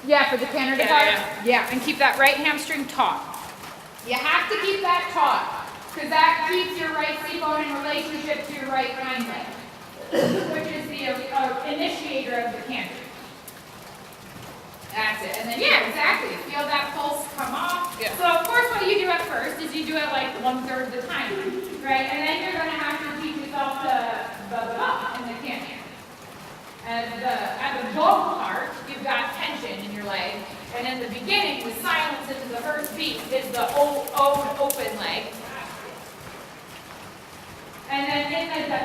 Yeah, for the canter depart? Yeah, and keep that right hamstring taut. You have to keep that taut, because that keeps your right seat bone in relationship to your right hind leg, which is the initiator of the canter. That's it. And then, yeah, exactly. Feel that pulse come off. Yeah. So, of course, what you do at first is you do it like 1/3 of the time, right? And then you're going to have to teach yourself to blah in the canter. At the vocal part, you've got tension in your leg. And in the beginning, the silence into the first beat is the open leg. And then in the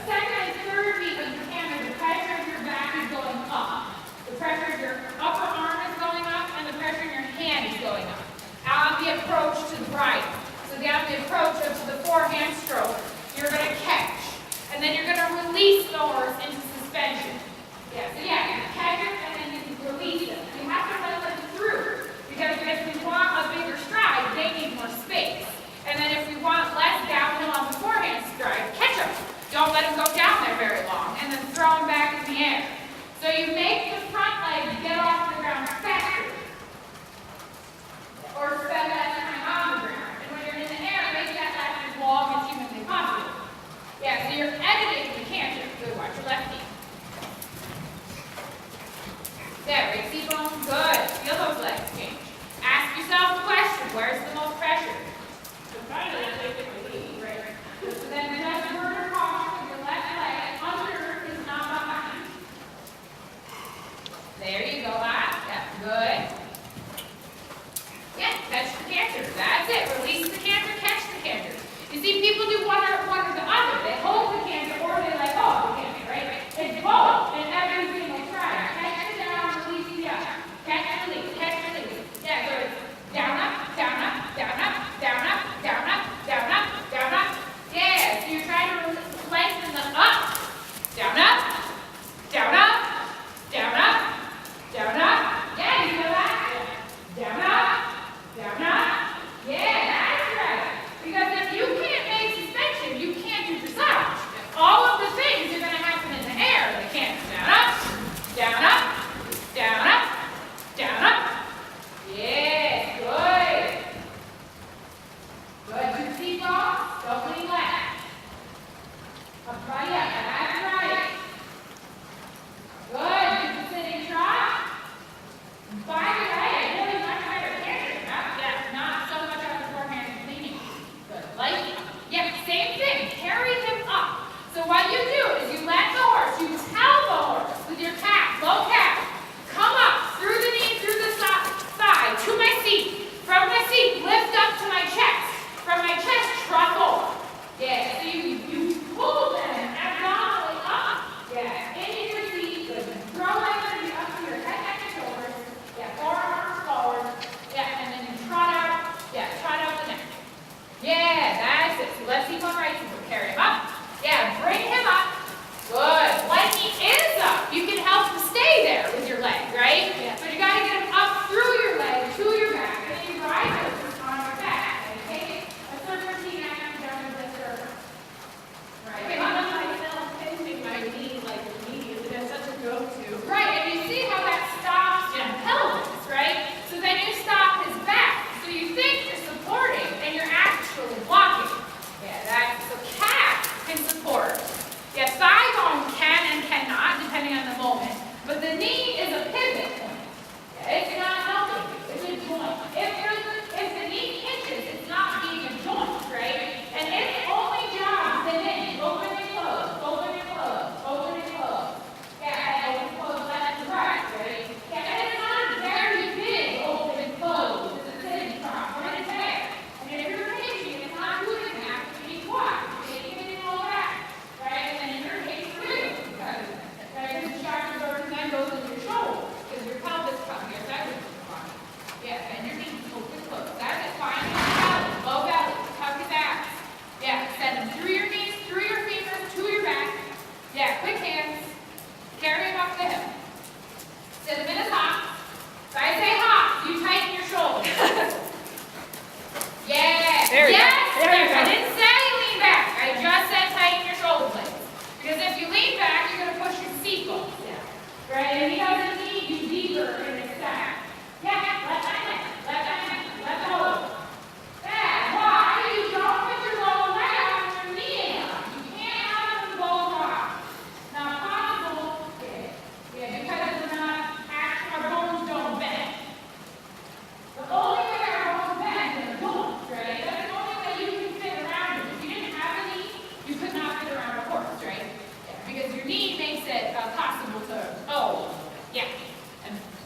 second and third beat of your canter, the pressure of your back is going up. The pressure of your upper arm is going up, and the pressure in your hand is going up. On the approach to the right. So on the approach to the forehand stroke, you're going to catch. And then you're going to release the horse into suspension. Yeah, so yeah, you catch it, and then you release it. You have to let them through. Because if we want a bigger stride, they need more space. And then if we want less downhill on the forehand stride, catch them. Don't let them go down there very long, and then throw them back in the air. So you make the front leg get off the ground faster, or spend that time on the ground. And when you're in the air, make that last as long as humanly possible. Yeah, so you're editing the canter. Good, watch your left knee.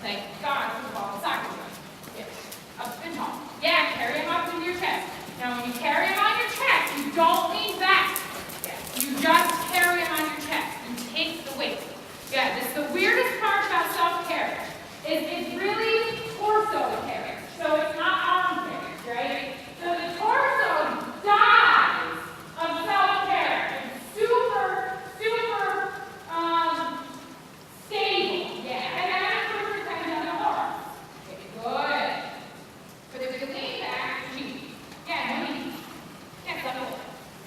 like God, football, soccer team. Yeah. Up and tall. Yeah, carry them up into your chest. Now when you carry them on your chest, you don't lean back. Yeah. You just carry them on your chest and take the weight. Yeah, this is the weirdest part about self-carriage. It's really torso carriage. So it's not arm carriage, right? So the torso dies of self-carriage. It's super, super stable. Yeah. And then of course you're kind of on the horse. Okay, good. But if you lean back, yeah, no knees. Yeah, level.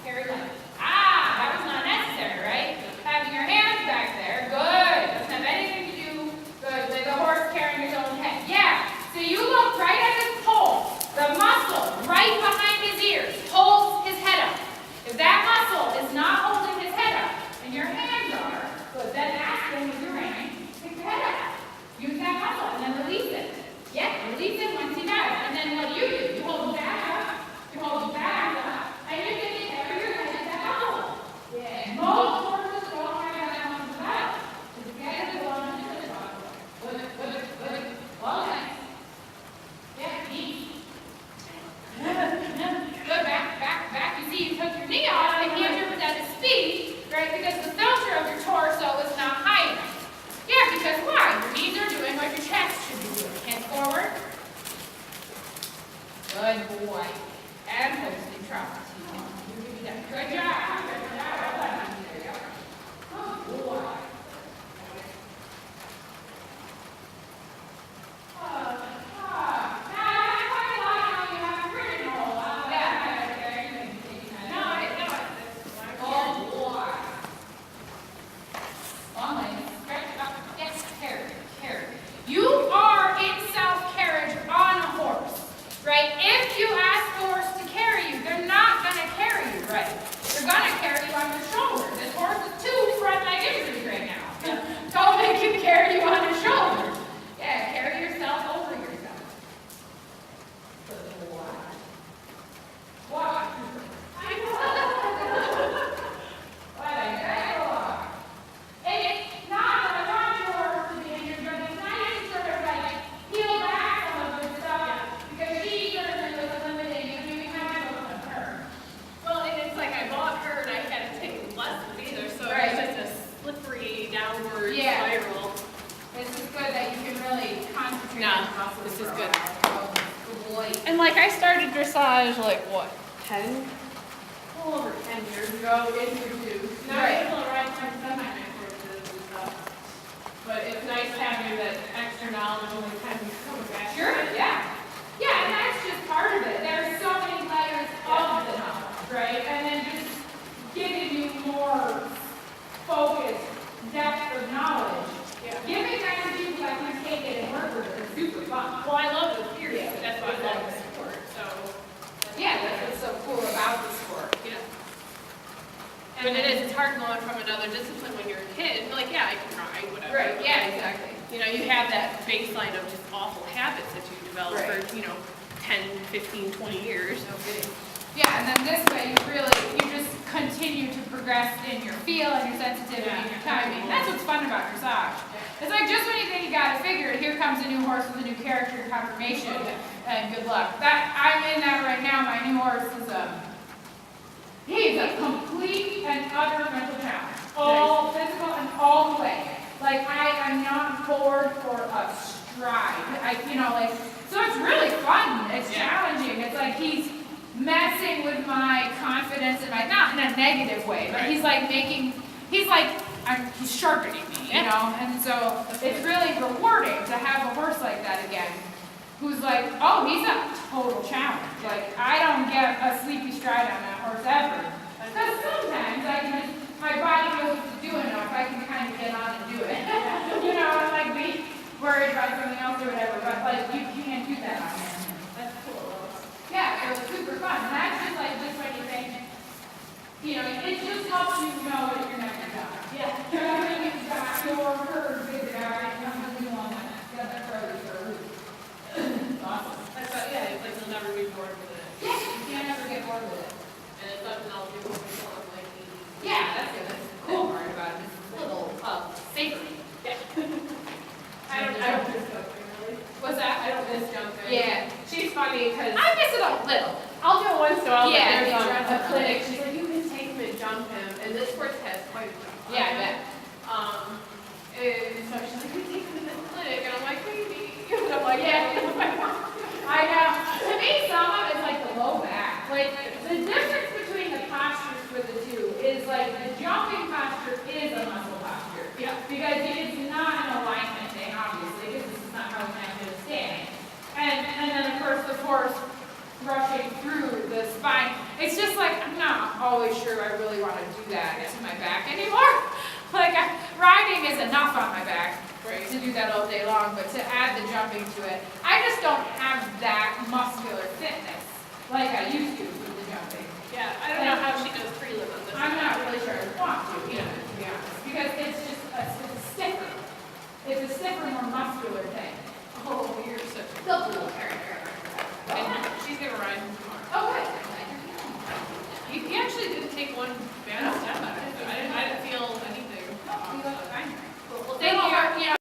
Carry light. Ah, that was not necessary, right? Having your hands back there, good. Doesn't have anything to do good with the horse carrying his own head. Yeah. So you look right at this pole. The muscle right behind his ears holds his head up. If that muscle is not holding his head up, and your hands are, good, then ask him with your rein, pick your head up. Use that muscle and then release it. Yeah, release it once he does. And then what do? You hold him back up. You hold him back up. And you can carry your head at that muscle. Yeah. Most horses don't have that muscle out. Just get it along into the muscle. Good. Well done. Yeah, knee. Good, back. You see, you took your knee off and you have it at his feet, right? Because the filter of your torso is not high enough. Yeah, because why? Your knees are doing what your chest should be doing. Hands forward. Good boy. And posting trot. Good job. Well done. There you go. Good boy. You are in self-carriage on a horse, right? If you ask the horse to carry you, they're not going to carry you, right? They're going to carry you on your shoulders. This horse is 2 front leg injuries right now. Don't make him carry you on his shoulders. Yeah, carry yourself over yourself. Good boy. What? I know. What a good boy. And it's not that I want your horse to be injured, but it's nice to sort of like peel back some of this stuff because she certainly was eliminating. I mean, we kind of go with her. Well, and it's like I bought her and I had to take lessons either, so Right. it's just a slippery downward Yeah. spiral. This is good that you can really concentrate Yeah, on muscles. this is for a good. while. Oh, good boy. And like I started dressage like what, 10? A little over 10 years ago in your too. Now Right. I'm able to ride some semi-nice horses and stuff. But it's nice having that extra knowledge when the time you come back. Sure, yeah. Yeah, and that's just part of it. There's so many layers of the knowledge, right? And then just giving you more focused depth of knowledge. Yeah. Giving that to people that can take it and work with it is super fun. Well, I love the theory. Yeah. That's why I love the sport. So Yeah, that's what's so cool about the sport. yeah. But it is, it's hard going from another discipline when you're a kid. Like, yeah, I can ride, whatever. Right, yeah, exactly. You know, you have that baseline of just awful habits that you develop Right. for, 10, 15, 20 years. No kidding. Yeah, and then this way you just continue to progress in your feel and your sensitivity and your timing. That's what's fun about dressage. It's like just when you think you got it figured, here comes a new horse with a new character confirmation, and good luck. I'm in that right now. My new horse is he's a complete and utter mental challenge. All physical and all the way. Like I am not bored for a stride. So it's really fun. It's challenging. It's like he's messing with my confidence and not in a negative way, but he's sharpening me, and so it's really rewarding to have a horse like that again, who's like, oh, he's a total challenge. Like, I don't get a sleepy stride on that horse ever, because sometimes my body knows what to do enough, I can kind of get on and do it, and like be worried about something else or whatever, but like, you can't do that on him. That's cool. Yeah, so it's super fun. And that's just like just when you think, it just helps you know that you're never done. Yeah. You've got your curve figured out and you're not moving along that. You got that further for a week. Awesome. That's it's like you'll never be bored with it. Yeah, you can't ever get bored with it. And it's something I'll do with myself, like Yeah, that's good. That's the cool part about it. It's a little savory. Yeah. I don't just go miss jumping. Yeah. She's funny because I miss it a little. I'll do it once in a while, but Yeah, there's me too. a clinic. She's like, you can take him and jump him, and this horse has quite a jump. Yeah, I bet. And so she's like, you take him to this clinic, and I'm like, maybe. And I'm like, Yeah. I know. To me, some of it's like the low back. Like, the difference between the postures for the two is like the jumping posture is a muscle posture. Yeah. Because it's not an alignment thing, obviously, because this is not how it's meant to stand. And then, of course, the horse rushing through the spine. It's just like, I'm not always sure I really want to do that to my back anymore. Like, riding is enough on my back. Right. To do that all day long, but to add the jumping to it, I just don't have that muscular fitness like I used to with the jumping. Yeah, I don't know how she does prelim on this. I'm not really sure I want to, either, to be honest, because it's just it's a stiffer, more muscular thing. Oh, you're such a Still cool. And she's gonna ride him tomorrow. Oh, good. He actually didn't take one bad step out of it. I didn't feel anything. No, he looks fine. Well, Thank you.